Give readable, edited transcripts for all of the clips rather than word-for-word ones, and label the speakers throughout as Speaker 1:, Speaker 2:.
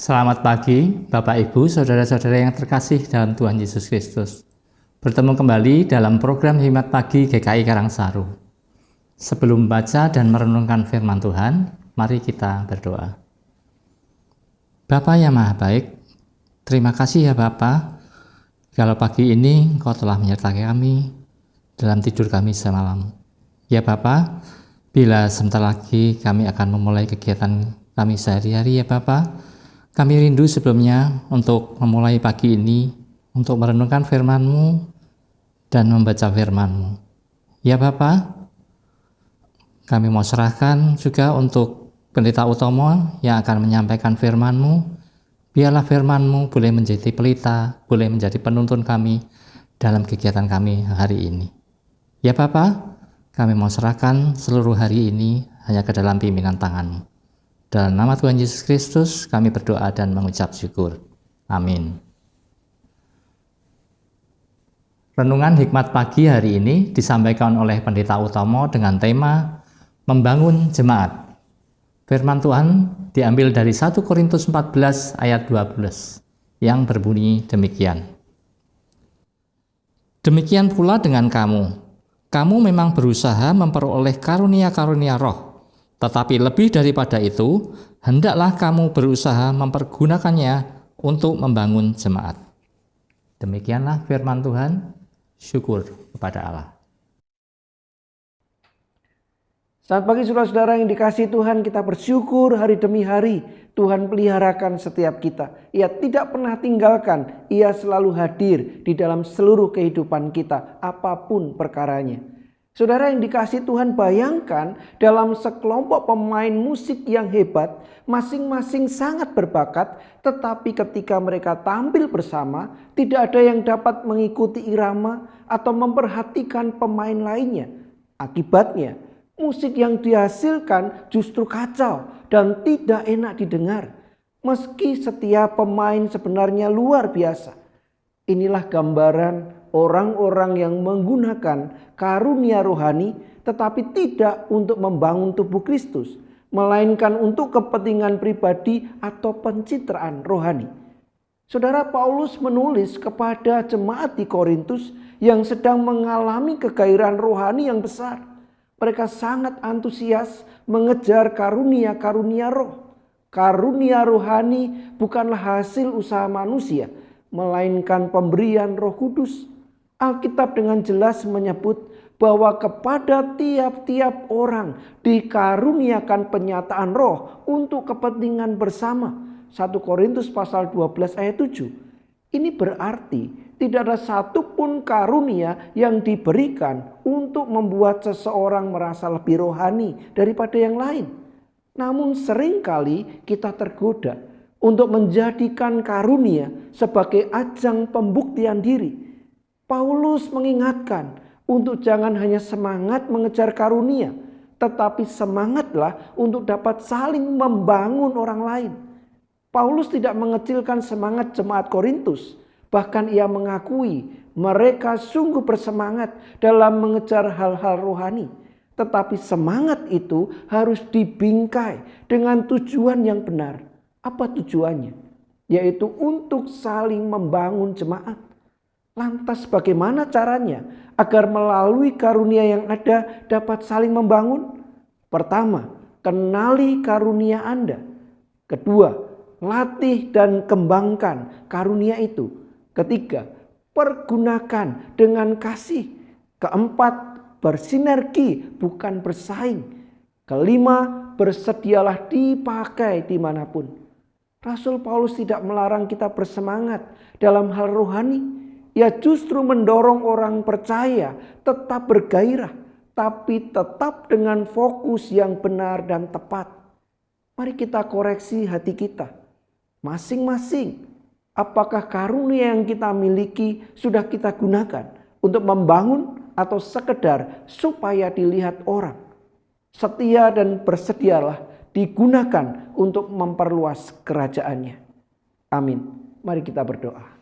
Speaker 1: Selamat pagi, Bapak Ibu, saudara-saudara yang terkasih dalam Tuhan Yesus Kristus. Bertemu kembali dalam program Hikmat Pagi GKI Karangsaru. Sebelum membaca dan merenungkan firman Tuhan, mari kita berdoa. Bapa yang Maha Baik, terima kasih ya Bapa, kalau pagi ini Engkau telah menyertai kami dalam tidur kami semalam. Ya Bapa, bila sebentar lagi kami akan memulai kegiatan kami sehari-hari ya Bapa, kami rindu sebelumnya untuk memulai pagi ini, untuk merenungkan firman-Mu dan membaca firman-Mu. Ya Bapa, kami mau serahkan juga untuk Pendeta Utomo yang akan menyampaikan firman-Mu. Biarlah firman-Mu boleh menjadi pelita, boleh menjadi penuntun kami dalam kegiatan kami hari ini. Ya Bapa, kami mau serahkan seluruh hari ini hanya ke dalam pimpinan tangan-Mu. Dalam nama Tuhan Yesus Kristus kami berdoa dan mengucap syukur. Amin. Renungan hikmat pagi hari ini disampaikan oleh Pendeta Utomo dengan tema Membangun Jemaat. Firman Tuhan diambil dari 1 Korintus 14 ayat 12 yang berbunyi demikian. Demikian pula dengan kamu. Kamu memang berusaha memperoleh karunia-karunia roh. Tetapi lebih daripada itu, hendaklah kamu berusaha mempergunakannya untuk membangun jemaat. Demikianlah firman Tuhan, syukur kepada Allah.
Speaker 2: Selamat pagi saudara-saudara yang dikasihi Tuhan, kita bersyukur hari demi hari Tuhan peliharakan setiap kita. Ia tidak pernah tinggalkan, Ia selalu hadir di dalam seluruh kehidupan kita, apapun perkaranya. Saudara yang dikasihi Tuhan, bayangkan dalam sekelompok pemain musik yang hebat, masing-masing sangat berbakat, tetapi ketika mereka tampil bersama, tidak ada yang dapat mengikuti irama atau memperhatikan pemain lainnya. Akibatnya, musik yang dihasilkan justru kacau dan tidak enak didengar. Meski setiap pemain sebenarnya luar biasa. Inilah gambaran orang-orang yang menggunakan karunia rohani tetapi tidak untuk membangun tubuh Kristus, melainkan untuk kepentingan pribadi atau pencitraan rohani. Saudara, Paulus menulis kepada jemaat di Korintus yang sedang mengalami kegairahan rohani yang besar. Mereka sangat antusias mengejar karunia-karunia roh. Karunia rohani bukanlah hasil usaha manusia, melainkan pemberian Roh Kudus. Alkitab dengan jelas menyebut bahwa kepada tiap-tiap orang dikaruniakan penyataan roh untuk kepentingan bersama. 1 Korintus pasal 12 ayat 7. Ini berarti tidak ada satupun karunia yang diberikan untuk membuat seseorang merasa lebih rohani daripada yang lain. Namun seringkali kita tergoda untuk menjadikan karunia sebagai ajang pembuktian diri. Paulus mengingatkan untuk jangan hanya semangat mengejar karunia, tetapi semangatlah untuk dapat saling membangun orang lain. Paulus tidak mengecilkan semangat jemaat Korintus, bahkan ia mengakui mereka sungguh bersemangat dalam mengejar hal-hal rohani. Tetapi semangat itu harus dibingkai dengan tujuan yang benar. Apa tujuannya? Yaitu untuk saling membangun jemaat. Lantas bagaimana caranya agar melalui karunia yang ada dapat saling membangun? Pertama, kenali karunia Anda. Kedua, latih dan kembangkan karunia itu. Ketiga, pergunakan dengan kasih. Keempat, bersinergi bukan bersaing. Kelima, bersedialah dipakai dimanapun. Rasul Paulus tidak melarang kita bersemangat dalam hal rohani. Ia justru mendorong orang percaya tetap bergairah, tapi tetap dengan fokus yang benar dan tepat. Mari kita koreksi hati kita. Masing-masing, apakah karunia yang kita miliki sudah kita gunakan untuk membangun atau sekedar supaya dilihat orang? Setia dan bersedialah digunakan untuk memperluas kerajaannya. Amin. Mari kita berdoa.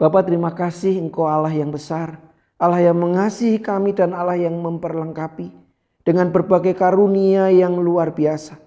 Speaker 2: Bapa, terima kasih Engkau Allah yang besar, Allah yang mengasihi kami dan Allah yang memperlengkapi dengan berbagai karunia yang luar biasa.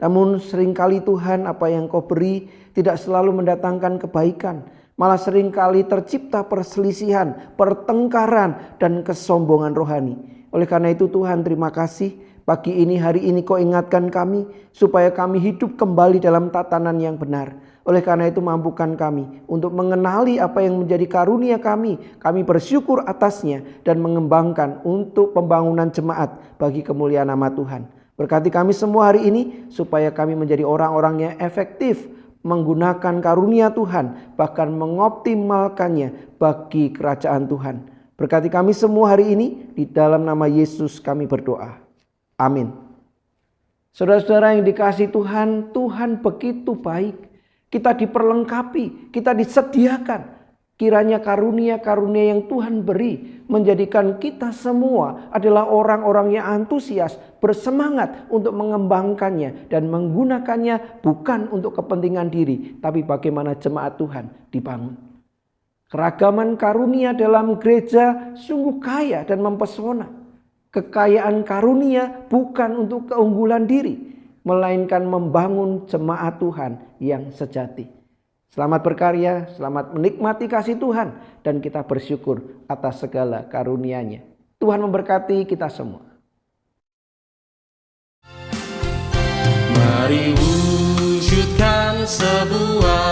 Speaker 2: Namun seringkali Tuhan, apa yang Kau beri tidak selalu mendatangkan kebaikan. Malah seringkali tercipta perselisihan, pertengkaran, dan kesombongan rohani. Oleh karena itu Tuhan, terima kasih pagi ini, hari ini Kau ingatkan kami supaya kami hidup kembali dalam tatanan yang benar. Oleh karena itu mampukan kami untuk mengenali apa yang menjadi karunia kami. Kami bersyukur atasnya dan mengembangkan untuk pembangunan jemaat bagi kemuliaan nama Tuhan. Berkati kami semua hari ini supaya kami menjadi orang-orang yang efektif menggunakan karunia Tuhan, bahkan mengoptimalkannya bagi kerajaan Tuhan. Berkati kami semua hari ini, di dalam nama Yesus kami berdoa. Amin. Saudara-saudara yang dikasihi Tuhan, Tuhan begitu baik. Kita diperlengkapi, kita disediakan. Kiranya karunia-karunia yang Tuhan beri menjadikan kita semua adalah orang-orang yang antusias, bersemangat untuk mengembangkannya dan menggunakannya bukan untuk kepentingan diri, tapi bagaimana jemaat Tuhan dibangun. Keragaman karunia dalam gereja sungguh kaya dan mempesona. Kekayaan karunia bukan untuk keunggulan diri, melainkan membangun jemaat Tuhan yang sejati. Selamat berkarya, selamat menikmati kasih Tuhan, dan kita bersyukur atas segala karunia-Nya. Tuhan memberkati kita semua.
Speaker 3: Mari wujudkan sebuah